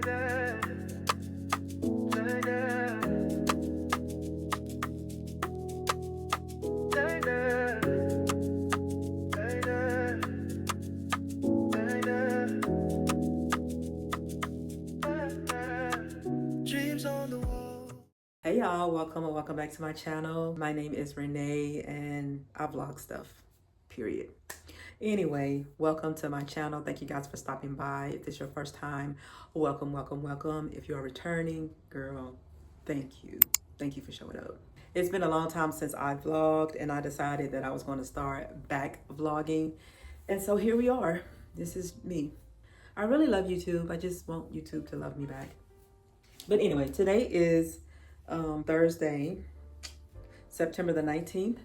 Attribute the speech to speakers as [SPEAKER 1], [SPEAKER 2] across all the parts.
[SPEAKER 1] Hey y'all, welcome and welcome back to my channel. My name is Renee and I vlog stuff, period. Anyway, welcome to my channel. Thank you guys for stopping by. If this is your first time, welcome, welcome, welcome. If you are returning, girl, thank you. Thank you for showing up. It's been a long time since I vlogged and I decided that I was going to start back vlogging. And so here we are. This is me. I really love YouTube. I just want YouTube to love me back. But anyway, today is Thursday, September the 19th,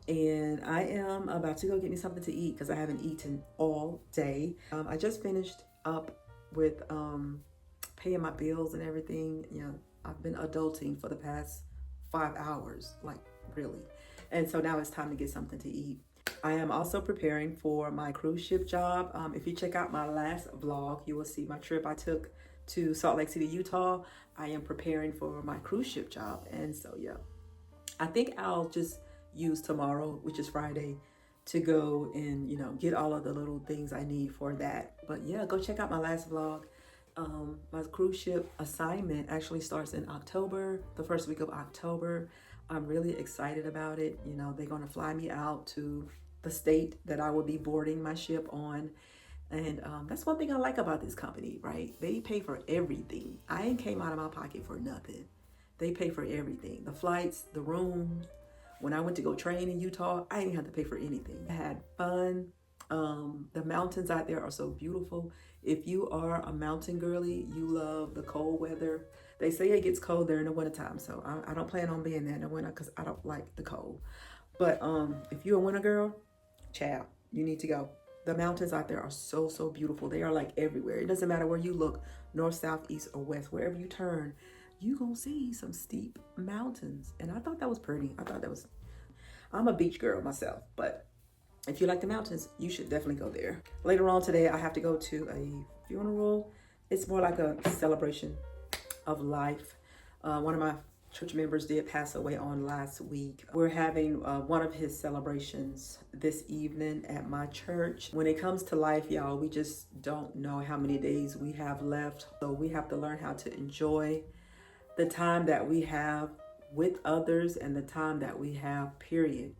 [SPEAKER 1] and I am about to go get me something to eat because I haven't eaten all day. I just finished up with paying my bills and everything. You know, I've been adulting for the past 5 hours, like really. And so now it's time to get something to eat. I am also preparing for my cruise ship job. If you check out my last vlog, you will see my trip I took to Salt Lake City, Utah. I am preparing for my cruise ship job. And so, yeah, I think I'll just use tomorrow, which is Friday, to go and, you know, get all of the little things I need for that. But yeah, go check out my last vlog. My cruise ship assignment actually starts in October, the first week of October. I'm really excited about it. You know, they're going to fly me out to the state that I will be boarding my ship on. And that's one thing I like about this company, right? They pay for everything. I ain't came out of my pocket for nothing. They pay for everything. The flights, the rooms. When I went to go train in Utah, I didn't have to pay for anything. I had fun. The mountains out there are so beautiful. If you are a mountain girly, you love the cold weather. They say it gets cold there in the wintertime, so I don't plan on being there in the winter because I don't like the cold. But if you're a winter girl, child, you need to go. The mountains out there are so, so beautiful. They are like everywhere. It doesn't matter where you look, north, south, east, or west. Wherever you turn, you gonna see some steep mountains. And I thought that was pretty. I'm a beach girl myself, but if you like the mountains, you should definitely go there. Later on today, I have to go to a funeral. It's more like a celebration of life. One of my church members did pass away on last week. We're having one of his celebrations this evening at my church. When it comes to life, y'all, we just don't know how many days we have left. So we have to learn how to enjoy the time that we have with others and the time that we have, period.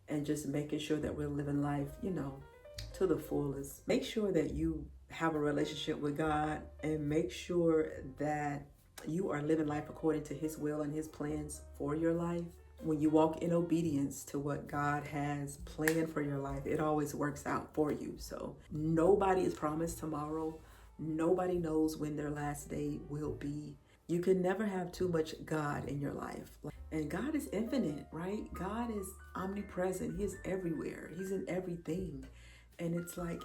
[SPEAKER 1] And just making sure that we're living life, you know, to the fullest. Make sure that you have a relationship with God and make sure that you are living life according to his will and his plans for your life. When you walk in obedience to what God has planned for your life, it always works out for you. So nobody is promised tomorrow. Nobody knows when their last day will be. You can never have too much God in your life. And God is infinite, right? God is omnipresent. He is everywhere. He's in everything. And it's like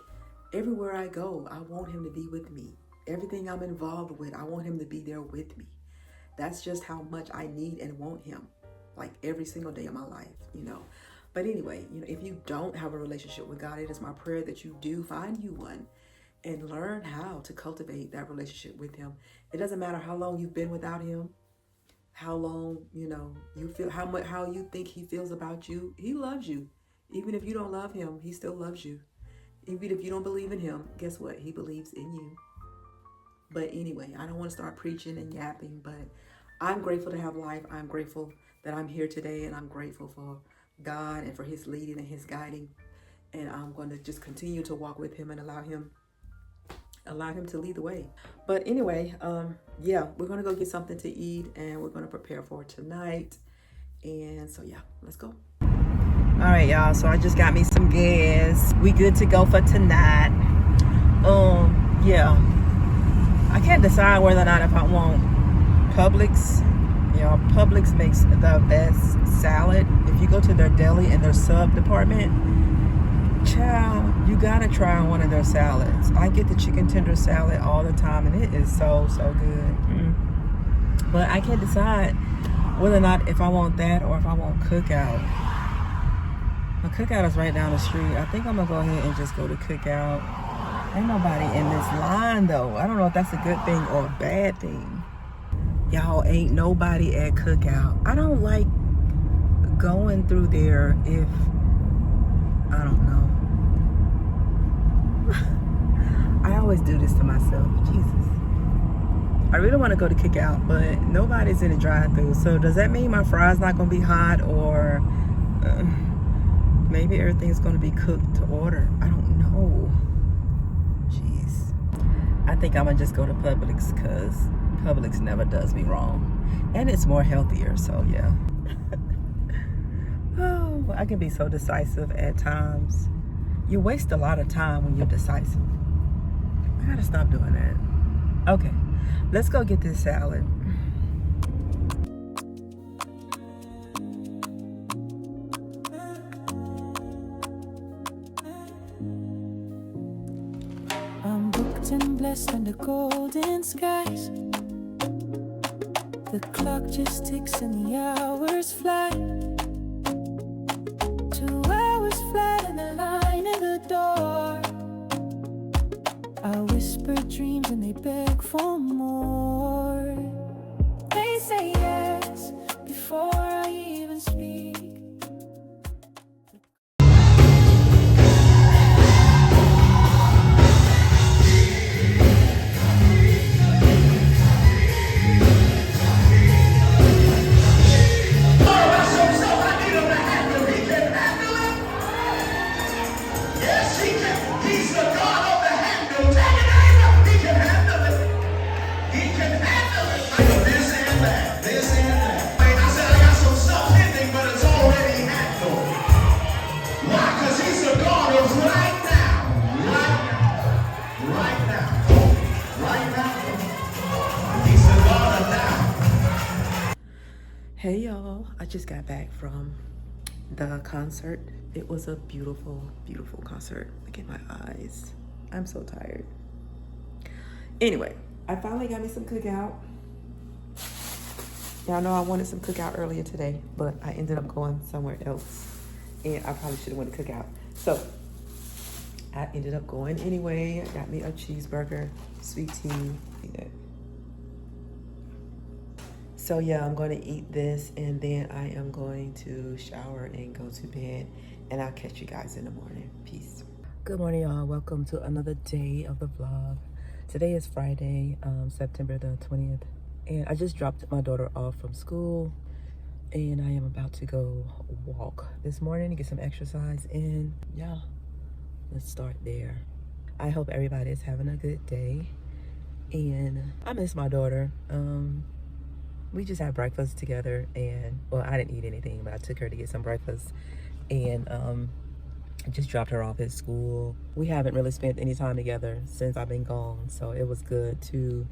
[SPEAKER 1] everywhere I go, I want him to be with me. Everything I'm involved with, I want him to be there with me. That's just how much I need and want him, like every single day of my life, you know. But anyway, you know, if you don't have a relationship with God, it is my prayer that you do find you one and learn how to cultivate that relationship with him. It doesn't matter how long you've been without him, how long, you know, you feel, how you think he feels about you. He loves you. Even if you don't love him, he still loves you. Even if you don't believe in him, guess what? He believes in you. But anyway, I don't want to start preaching and yapping, but I'm grateful to have life. I'm grateful that I'm here today, and I'm grateful for God and for his leading and his guiding. And I'm going to just continue to walk with him and allow him to lead the way. But anyway, yeah, we're going to go get something to eat and we're going to prepare for tonight. And so, yeah, let's go. All right, y'all. So I just got me some gas. We good to go for tonight. Yeah. I can't decide whether or not if I want Publix. You know, Publix makes the best salad. If you go to their deli and their sub department, child, you gotta try one of their salads. I get the chicken tender salad all the time, and it is so good. But I can't decide whether or not if I want that or if I want Cookout. My Cookout is right down the street. I think I'm gonna go ahead and just go to Cookout. Ain't nobody in this line though. I don't know if that's a good thing or a bad thing. Y'all, ain't nobody at Cookout. I don't like going through there if, I don't know. I always do this to myself. Jesus. I really want to go to Cookout, but nobody's in the drive-thru. So does that mean my fries not going to be hot, or maybe everything's going to be cooked to order? I don't know. Jeez. I think I'm going to just go to Publix because Publix never does me wrong. And it's more healthier, so yeah. Oh, I can be so decisive at times. You waste a lot of time when you're decisive. I gotta stop doing that. Okay, let's go get this salad.
[SPEAKER 2] I'm booked and blessed under golden skies. The clock just ticks and the hours fly. 2 hours flat and the line in the door. I whisper dreams and they beg for more. They say yes before I even speak.
[SPEAKER 1] Hey y'all, I just got back from the concert. It was a beautiful, beautiful concert. Look at my eyes. I'm so tired. Anyway, I finally got me some Cookout. Y'all know I wanted some Cookout earlier today, but I ended up going somewhere else. And I probably should have went to Cookout. So I ended up going anyway. I got me a cheeseburger, sweet tea. So yeah, I'm going to eat this and then I am going to shower and go to bed, and I'll catch you guys in the morning. Peace. Good morning, y'all. Welcome to another day of the vlog. Today is Friday, September the 20th, and I just dropped my daughter off from school, and I am about to go walk this morning to get some exercise in. Yeah, let's start there. I hope everybody is having a good day, and I miss my daughter. We just had breakfast together, and well, I didn't eat anything, but I took her to get some breakfast, and I just dropped her off at school. We haven't really spent any time together since I've been gone, so it was good to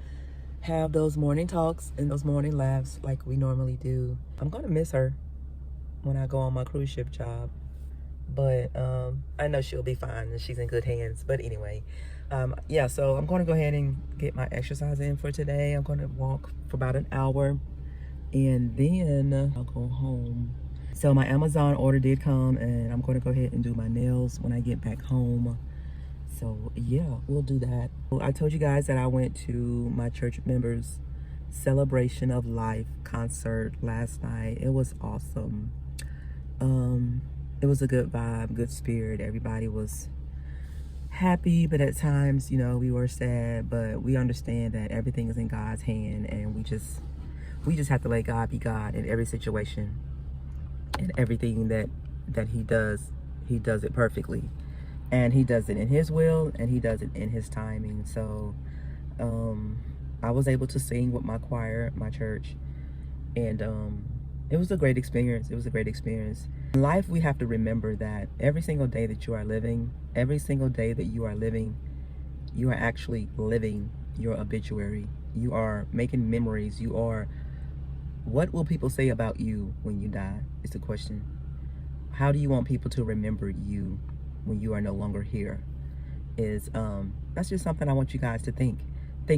[SPEAKER 1] have those morning talks and those morning laughs like we normally do. I'm gonna miss her when I go on my cruise ship job, but I know she'll be fine and she's in good hands. But anyway, yeah, so I'm going to go ahead and get my exercise in for today. I'm going to walk for about an hour and then I'll go home. So my Amazon order did come, and I'm going to go ahead and do my nails when I get back home. So yeah, we'll do that. I told you guys that I went to my church members' Celebration of Life concert last night. It was awesome. It was a good vibe, good spirit. Everybody was happy, but at times, you know, we were sad, but we understand that everything is in God's hand, and we just have to let God be God in every situation, and everything that he does it perfectly, and he does it in his will, and he does it in his timing. So I was able to sing with my choir, my church, and it was a great experience. It was a great experience. In life, we have to remember that every single day that you are living, you are actually living your obituary. You are making memories. What will people say about you when you die is the question. How do you want people to remember you when you are no longer here? That's just something I want you guys to think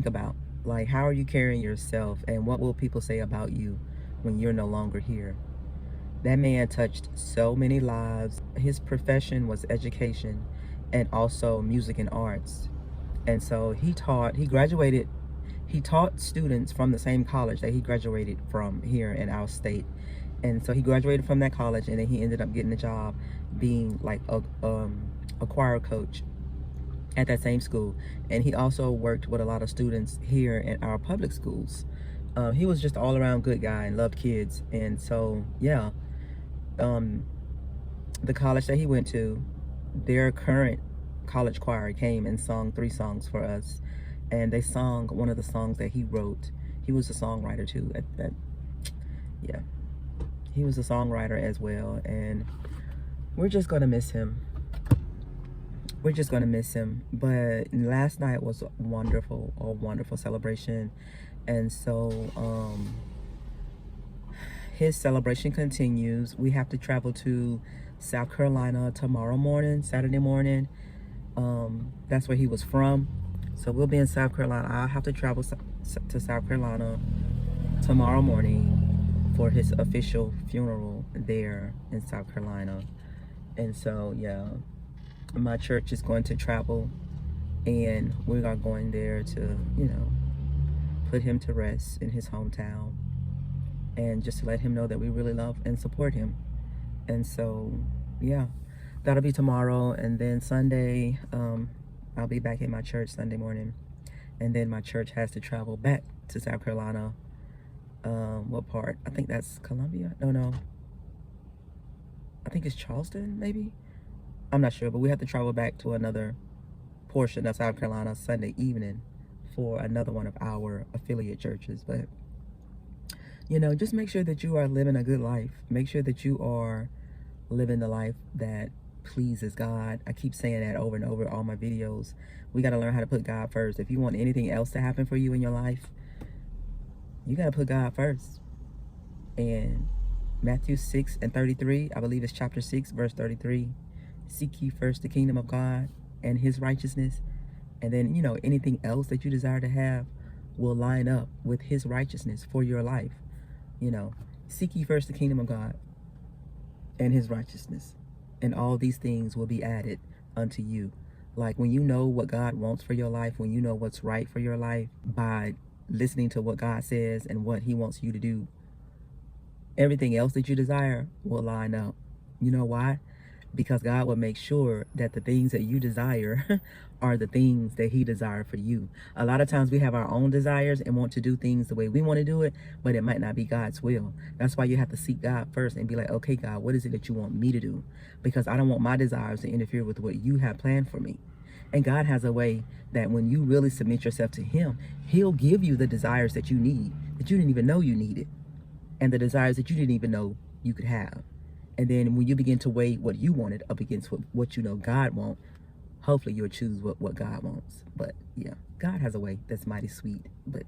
[SPEAKER 1] about. Like, how are you carrying yourself, and what will people say about you when you're no longer here? That man touched so many lives. His profession was education and also music and arts. And so he taught students from the same college that he graduated from here in our state. And so he graduated from that college, and then he ended up getting a job being like a choir coach at that same school. And he also worked with a lot of students here in our public schools. He was just all around good guy and loved kids. And so, yeah, the college that he went to, their current college choir came and sung 3 songs for us. And they sung one of the songs that he wrote. He was a songwriter too. Yeah, he was a songwriter as well. And we're just gonna miss him. We're just gonna miss him. But last night was a wonderful celebration. And so his celebration continues. We have to travel to South Carolina tomorrow morning, Saturday morning. That's where he was from. So we'll be in South Carolina. I'll have to travel to South Carolina tomorrow morning for his official funeral there in South Carolina. And so, yeah, my church is going to travel, and we are going there to, put him to rest in his hometown, and just to let him know that we really love and support him. And so, yeah, that'll be tomorrow. And then Sunday, I'll be back at my church Sunday morning. And then my church has to travel back to South Carolina. What part? I think that's Columbia. No. I think it's Charleston, maybe? I'm not sure, but we have to travel back to another portion of South Carolina Sunday evening for another one of our affiliate churches. But, just make sure that you are living a good life. Make sure that you are living the life that pleases God. I keep saying that over and over all my videos. We got to learn how to put God first. If you want anything else to happen for you in your life, you got to put God first. And Matthew 6:33, I believe it's chapter 6, verse 33. Seek ye first the kingdom of God and his righteousness. And then, anything else that you desire to have will line up with his righteousness for your life. Seek ye first the kingdom of God and his righteousness, and all these things will be added unto you. Like when you know what God wants for your life, when you know what's right for your life by listening to what God says and what he wants you to do, everything else that you desire will line up. You know why? Because God will make sure that the things that you desire are the things that he desired for you. A lot of times we have our own desires and want to do things the way we want to do it, but it might not be God's will. That's why you have to seek God first and be like, okay, God, what is it that you want me to do? Because I don't want my desires to interfere with what you have planned for me. And God has a way that when you really submit yourself to him, he'll give you the desires that you need, that you didn't even know you needed, and the desires that you didn't even know you could have. And then when you begin to weigh what you wanted up against what you know God wants, hopefully you'll choose what God wants. But yeah, God has a way that's mighty sweet. But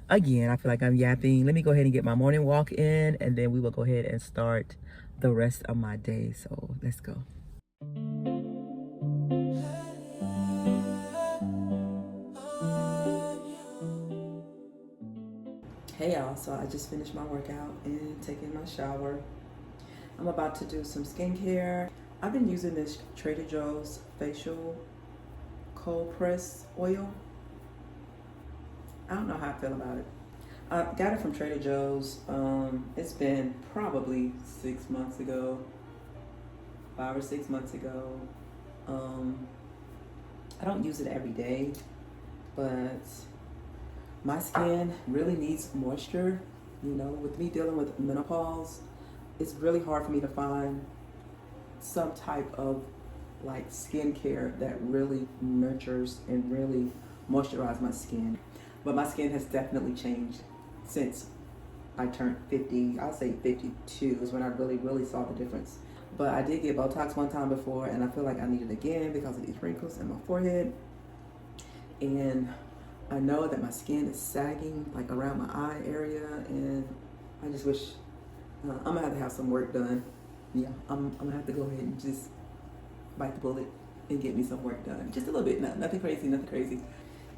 [SPEAKER 1] again, I feel like I'm yapping. Let me go ahead and get my morning walk in, and then we will go ahead and start the rest of my day. So let's go. Hey y'all, so I just finished my workout and taking my shower. I'm about to do some skincare. I've been using this Trader Joe's facial cold press oil. I don't know how I feel about it. I got it from Trader Joe's. It's been probably 6 months ago, 5 or 6 months ago. I don't use it every day, but my skin really needs moisture. With me dealing with menopause, it's really hard for me to find some type of like skincare that really nurtures and really moisturizes my skin. But my skin has definitely changed since I turned 50. I'll say 52 is when I really saw the difference. But I did get Botox one time before, and I feel like I need it again because of these wrinkles in my forehead. And I know that my skin is sagging like around my eye area, and I just wish I'm gonna have to have some work done. Yeah, I'm gonna have to go ahead and just bite the bullet and get me some work done. Just a little bit, nothing crazy.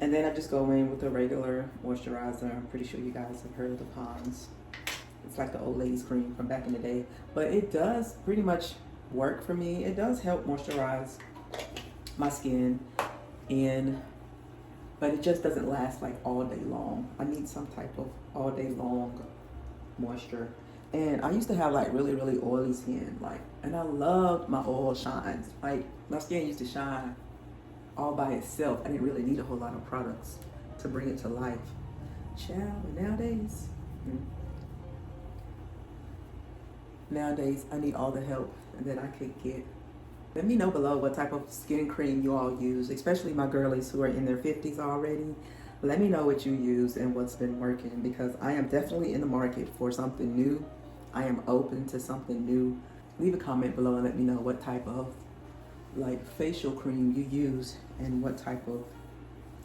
[SPEAKER 1] And then I just go in with a regular moisturizer. I'm pretty sure you guys have heard of the Pond's. It's like the old lady's cream from back in the day. But it does pretty much work for me. It does help moisturize my skin. And but it just doesn't last like all day long. I need some type of all day long moisture. And I used to have like really, really oily skin, like, and I loved my oil shines. Like, my skin used to shine all by itself. I didn't really need a whole lot of products to bring it to life. Child, nowadays, nowadays I need all the help that I could get. Let me know below what type of skin cream you all use, especially my girlies who are in their 50s already. Let me know what you use and what's been working, because I am definitely in the market for something new. I am open to something new. Leave a comment below and let me know what type of like facial cream you use and what type of,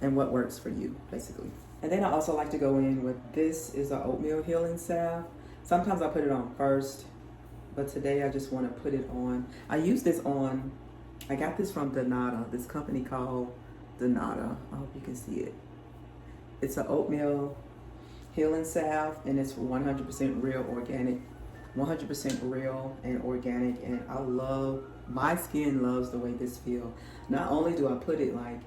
[SPEAKER 1] and what works for you basically. And then I also like to go in with, this is an oatmeal healing salve. Sometimes I put it on first, but today I just want to put it on. I use this on, I got this from Donata, this company called Donata. I hope you can see it. It's an oatmeal healing salve, and it's 100% real organic, 100% real and organic. And I love, my skin loves the way this feels. Not only do I put it like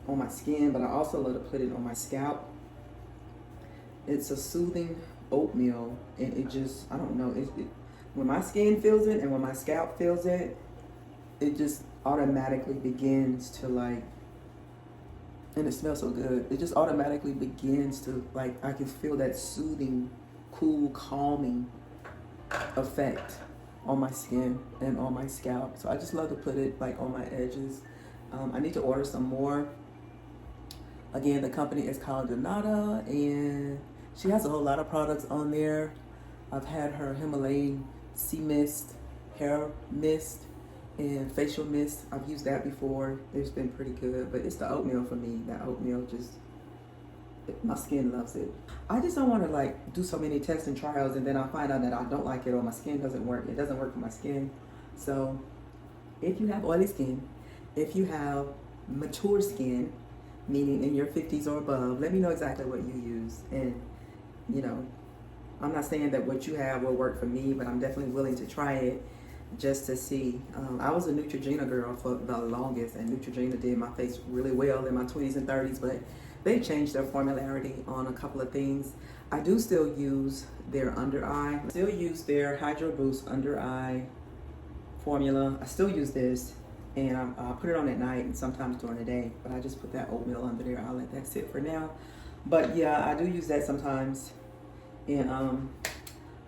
[SPEAKER 1] on my skin, but I also love to put it on my scalp. It's a soothing oatmeal, and it just, I don't know, when my skin feels it and when my scalp feels it, it just automatically begins to like, and it smells so good. It just automatically begins to like, I can feel that soothing, cool, calming effect on my skin and on my scalp. So I just love to put it like on my edges. I need to order some more. Again, the company is called Donata, and she has a whole lot of products on there. I've had her Himalayan sea mist, hair mist, and facial mist. I've used that before. It's been pretty good, but it's the oatmeal for me. That oatmeal just, my skin loves it. I just don't want to like do so many tests and trials and then I find out that I don't like it or my skin doesn't work. It doesn't work for my skin. So if you have oily skin, if you have mature skin, meaning in your 50s or above, let me know exactly what you use. And you know, I'm not saying that what you have will work for me, but I'm definitely willing to try it just to see. I was a Neutrogena girl for the longest, and Neutrogena did my face really well in my 20s and 30s, but they changed their formularity on a couple of things. I do still use their under eye. I still use their Hydro Boost under eye formula. I still use this, and I put it on at night and sometimes during the day, but I just put that oatmeal under there. I'll let that sit for now. But yeah, I do use that sometimes. And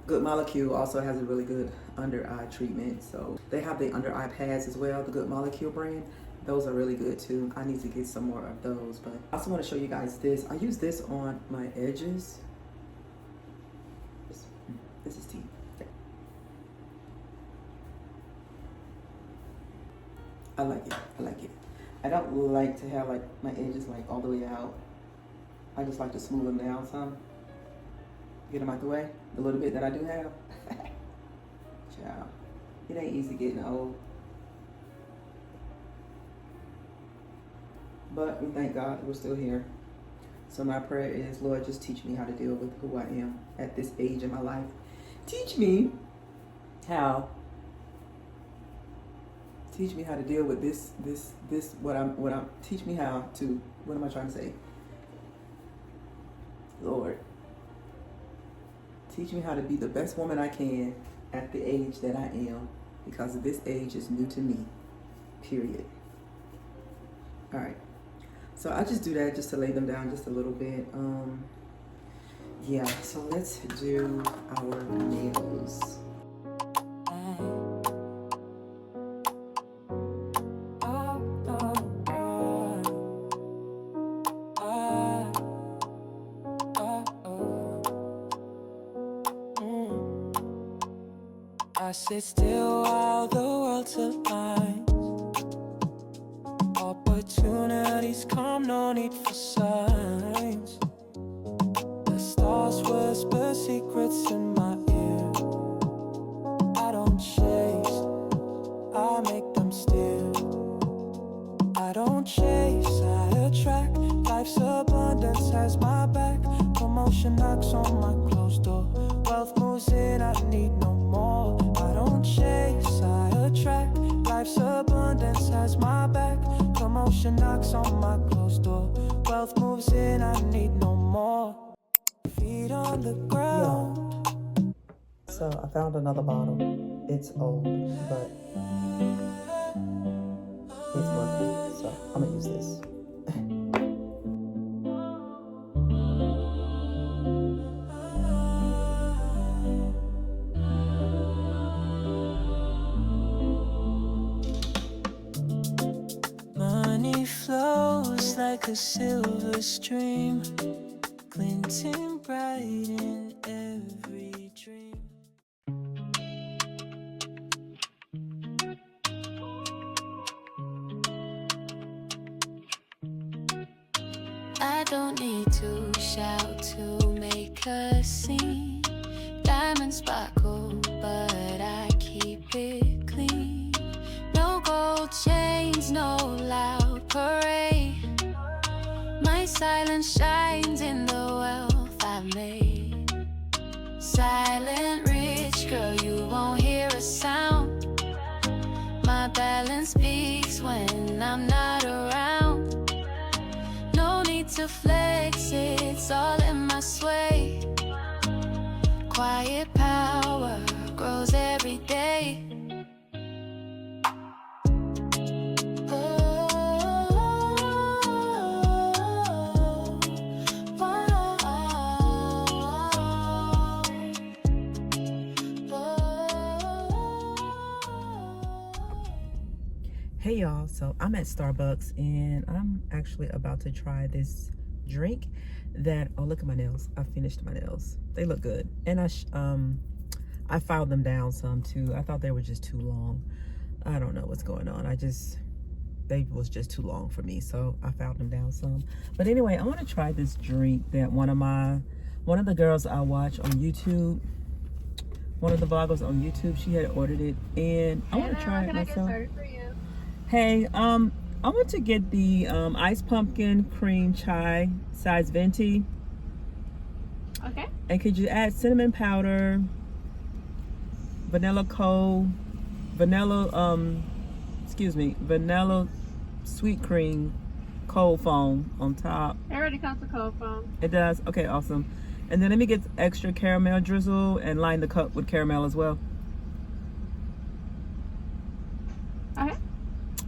[SPEAKER 1] Good Molecule also has a really good under eye treatment. So they have the under eye pads as well, the Good Molecule brand. Those are really good too. I need to get some more of those. But I also want to show you guys this. I use this on my edges. This is tea. I like it. I like it. I don't like to have like my edges like all the way out. I just like to smooth them down some. Get them out the way, the little bit that I do have. Child, it ain't easy getting old. But we thank God we're still here. So my prayer is, Lord, just teach me how to deal with who I am at this age in my life. Teach me how. Teach me how to deal with this, teach me how to, what am I trying to say? Lord, teach me how to be the best woman I can at the age that I am, because this age is new to me, period. All right. So I just do that just to lay them down just a little bit. Yeah, so let's do our nails.
[SPEAKER 2] I sit still while the world aligns. Opportunities come, no need for signs. The stars whisper secrets in my ear. I don't chase, I make them steer. I don't chase, I attract. Life's abundance has my back. Promotion knocks on my closed door. Wealth moves in, I need no more. I don't chase, I attract. Life's abundance has my back. Promotion knocks on my closed door. Wealth wealth moves in, I need no more. Feet on the ground.
[SPEAKER 1] So I found another bottle. It's old, but it's working. So I'm gonna use this.
[SPEAKER 2] Money flows like a silver stream, glinting bright in every dream. I don't need to shout to make a scene. Diamonds sparkle, but I keep it clean. No gold chains, no loud parade. My silence shines in the wealth I've made. Silent rich girl, you won't hear a sound. My balance speaks when I'm not around. No need to flex, it's all in my sway. Quiet power grows every day.
[SPEAKER 1] Hey y'all, so I'm at Starbucks and I'm actually about to try this drink that, oh look at my nails, I finished my nails. They look good. And I filed them down some too. I thought they were just too long. I don't know what's going on. They was just too long for me, so I filed them down some. But anyway, I want to try this drink that one of the girls I watch on YouTube, one of the bloggers on YouTube, she had ordered it, and I want to try it myself. Hey, I want to get the iced pumpkin cream chai size venti.
[SPEAKER 3] Okay.
[SPEAKER 1] And could you add cinnamon powder, vanilla sweet cream, cold foam on top.
[SPEAKER 3] It already comes with cold foam.
[SPEAKER 1] It does? Okay, awesome. And then let me get extra caramel drizzle and line the cup with caramel as well.
[SPEAKER 3] Okay.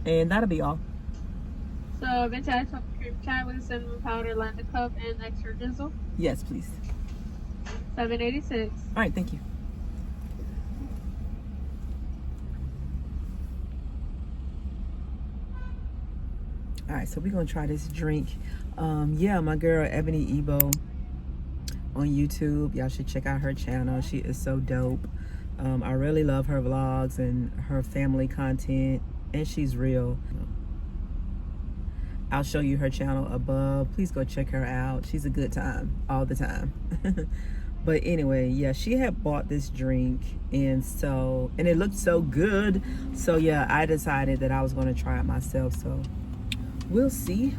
[SPEAKER 1] And that'll be all.
[SPEAKER 3] So, venti ice pumpkin cream chai with cinnamon powder, line the cup, and extra drizzle.
[SPEAKER 1] Yes, please.
[SPEAKER 3] $7.86.
[SPEAKER 1] All right, thank you. All right, so we're gonna try this drink. Yeah, my girl Ebony Ebo on YouTube. Y'all should check out her channel. She is so dope. I really love her vlogs and her family content, and she's real. I'll show you her channel above. Please go check her out. She's a good time all the time. But anyway, yeah, she had bought this drink, and it looked so good. So yeah, I decided that I was going to try it myself. So we'll see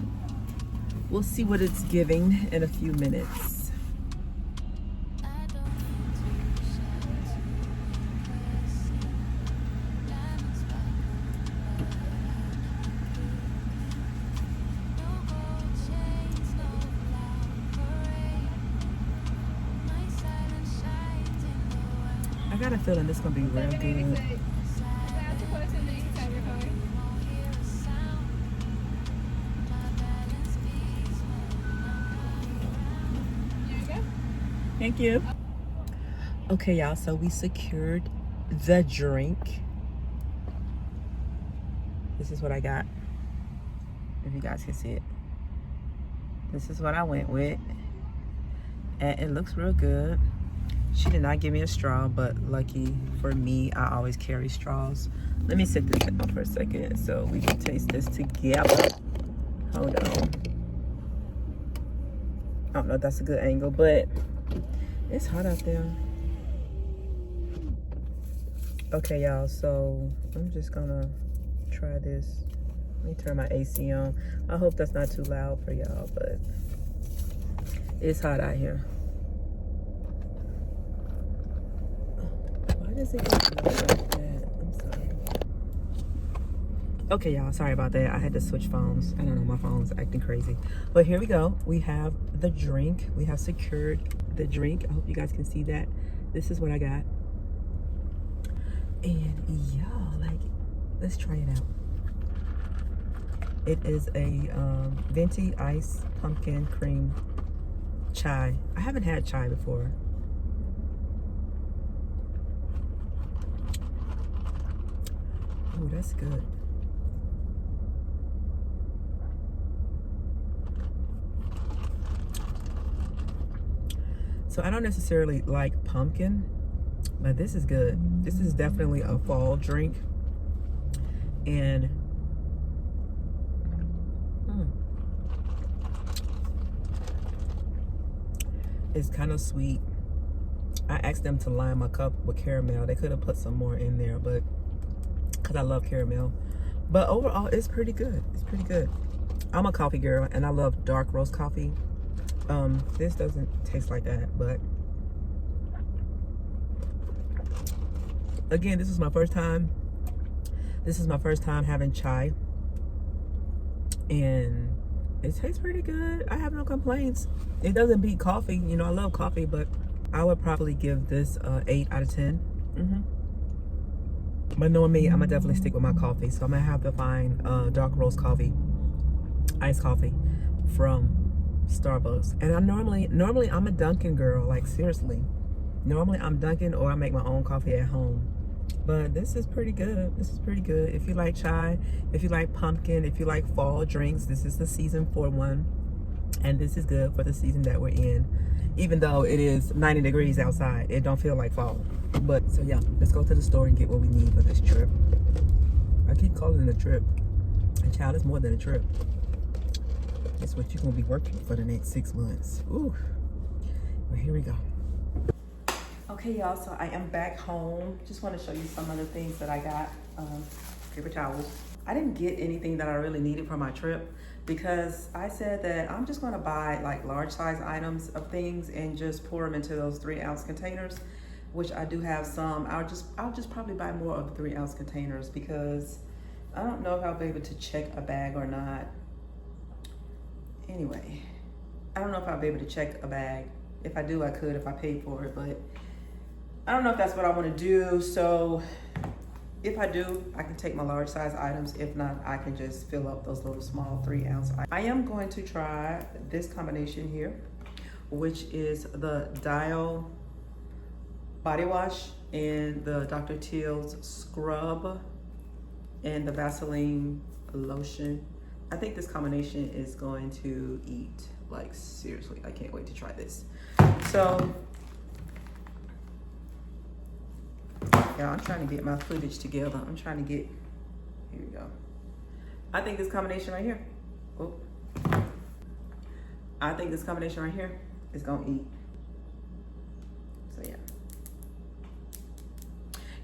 [SPEAKER 1] what it's giving in a few minutes. I got a feeling this is gonna be real good. Thank you. Okay, y'all, so we secured the drink. This is what I got, if you guys can see it. This is what I went with, and it looks real good. She did not give me a straw, but lucky for me, I always carry straws. Let me sit this down for a second so we can taste this together. Hold on. I don't know if that's a good angle, but it's hot out there. Okay, y'all, so I'm just gonna try this. Let me turn my AC on. I hope that's not too loud for y'all, but it's hot out here. Why does it get loud like that? I'm sorry. Okay, y'all, sorry about that. I had to switch phones. I don't know, my phone's acting crazy. But here we go. We have the drink. We have secured the drink. I hope you guys can see that. This is what I got. And y'all, like, let's try it out. It is a venti ice pumpkin cream chai. I haven't had chai before. Oh, that's good. So I don't necessarily like pumpkin, but this is good. This is definitely a fall drink. And it's kind of sweet. I asked them to line my cup with caramel. They could have put some more in there, but because I love caramel. But overall, it's pretty good. It's pretty good. I'm a coffee girl, and I love dark roast coffee. This doesn't taste like that, but again, this is my first time. This is my first time having chai, and it tastes pretty good. I have no complaints. It doesn't beat coffee. You know, I love coffee, but I would probably give this 8 out of 10. But knowing me, I'm gonna definitely stick with my coffee. So I'm gonna have to find dark roast coffee, iced coffee from Starbucks. And I normally I'm a Dunkin' girl, like seriously. Normally I'm Dunkin' or I make my own coffee at home. But this is pretty good. This is pretty good. If you like chai, if you like pumpkin, if you like fall drinks, this is the season for one. And this is good for the season that we're in. Even though it is 90 degrees outside, it don't feel like fall. But so yeah, let's go to the store and get what we need for this trip. I keep calling it a trip. And child, it's more than a trip. It's what you're gonna be working for the next 6 months. Ooh. Well, here we go. Okay, y'all, so I am back home. Just want to show you some of the things that I got. Paper towels. I didn't get anything that I really needed for my trip because I said that I'm just gonna buy like large size items of things and just pour them into those 3-ounce containers, which I do have some. I'll just probably buy more of the 3-ounce containers because I don't know if I'll be able to check a bag or not. Anyway, I don't know if I'll be able to check a bag. If I do, I could if I paid for it, but I don't know if that's what I want to do. So if I do, I can take my large size items. If not, I can just fill up those little small 3-ounce. I am going to try this combination here, which is the Dial body wash and the Dr. Teal's scrub and the Vaseline lotion. I think this combination is going to eat. Like seriously, I can't wait to try this. So yeah, I'm trying to get my footage together. I'm trying to get, here we go. I think this combination right here, oh, I think this combination right here is gonna eat. So yeah.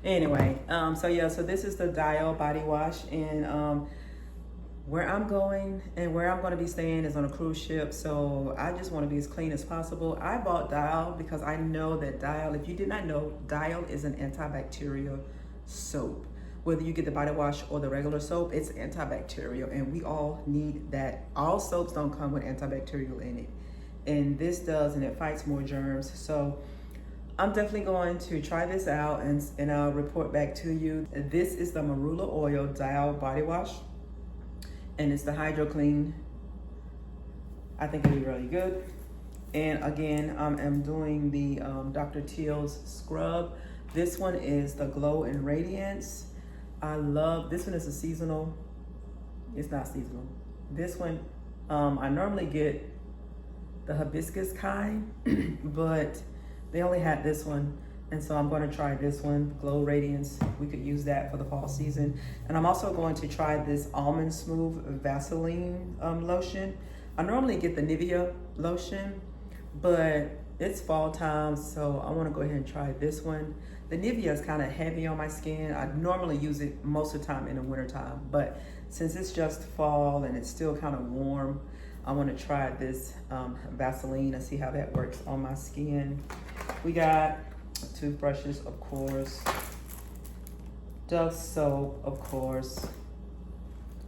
[SPEAKER 1] Anyway, so this is the Dial body wash, and where I'm going and where I'm going to be staying is on a cruise ship, so I just want to be as clean as possible. I bought Dial because I know that Dial, if you did not know, Dial is an antibacterial soap. Whether you get the body wash or the regular soap, it's antibacterial, and we all need that. All soaps don't come with antibacterial in it, and this does, and it fights more germs. So I'm definitely going to try this out, and I'll report back to you. This is the Marula Oil Dial body wash, and it's the Hydro Clean. I think it'll be really good. And again, I'm doing the Dr. Teal's scrub. This one is the Glow and Radiance. I love, this one is a seasonal. It's not seasonal. This one, I normally get the hibiscus kind, but they only had this one. And so I'm going to try this one, Glow Radiance. We could use that for the fall season. And I'm also going to try this Almond Smooth Vaseline lotion. I normally get the Nivea lotion, but it's fall time, so I want to go ahead and try this one. The Nivea is kind of heavy on my skin. I normally use it most of the time in the winter time, but since it's just fall and it's still kind of warm, I want to try this Vaseline and see how that works on my skin. We got toothbrushes, of course, Dove soap, of course,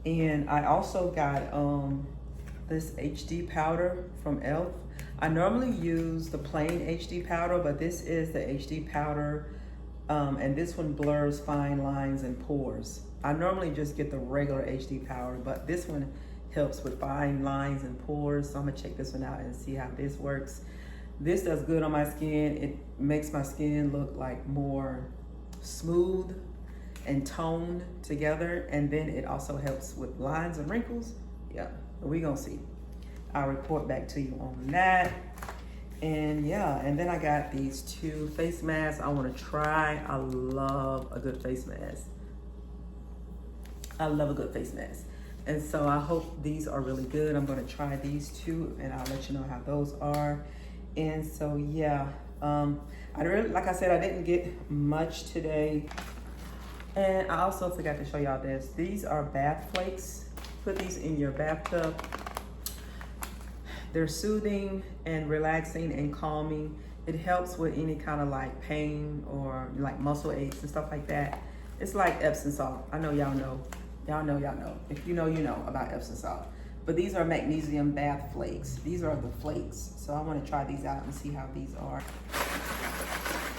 [SPEAKER 1] And I also got this HD powder from e.l.f. I normally use the plain HD powder, but this is the HD powder, and this one blurs fine lines and pores. I normally just get the regular HD powder, but this one helps with fine lines and pores, so I'm gonna check this one out and see how this works. This does good on my skin. It makes my skin look like more smooth and toned together, and then it also helps with lines and wrinkles. Yeah, we gonna see. I'll report back to you on that. And yeah, and then I got these 2 face masks I want to try. I love a good face mask. I love a good face mask. And so I hope these are really good. I'm going to try these 2 and I'll let you know how those are. And so yeah, I really, like I said, I didn't get much today. And I also forgot to show y'all this. These are bath flakes. Put these in your bathtub. They're soothing and relaxing and calming. It helps with any kind of like pain or like muscle aches and stuff like that. It's like Epsom salt. I know y'all know. Y'all know. If you know, you know about Epsom salt. But these are magnesium bath flakes. These are the flakes. So I want to try these out and see how these are.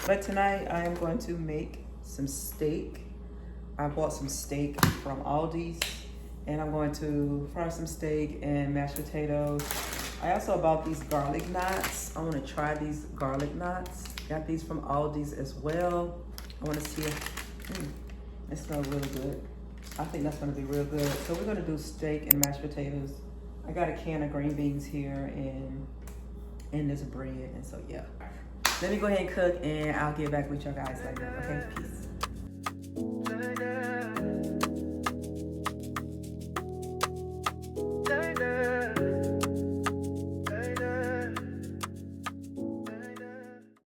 [SPEAKER 1] But tonight I am going to make some steak. I bought some steak from Aldi's, and I'm going to fry some steak and mashed potatoes. I also bought these garlic knots. I want to try these garlic knots. Got these from Aldi's as well. I want to see if it smells really good. I think that's going to be real good. So we're going to do steak and mashed potatoes. I got a can of green beans here and this bread. And so yeah, let me go ahead and cook, and I'll get back with y'all guys later. Okay, peace.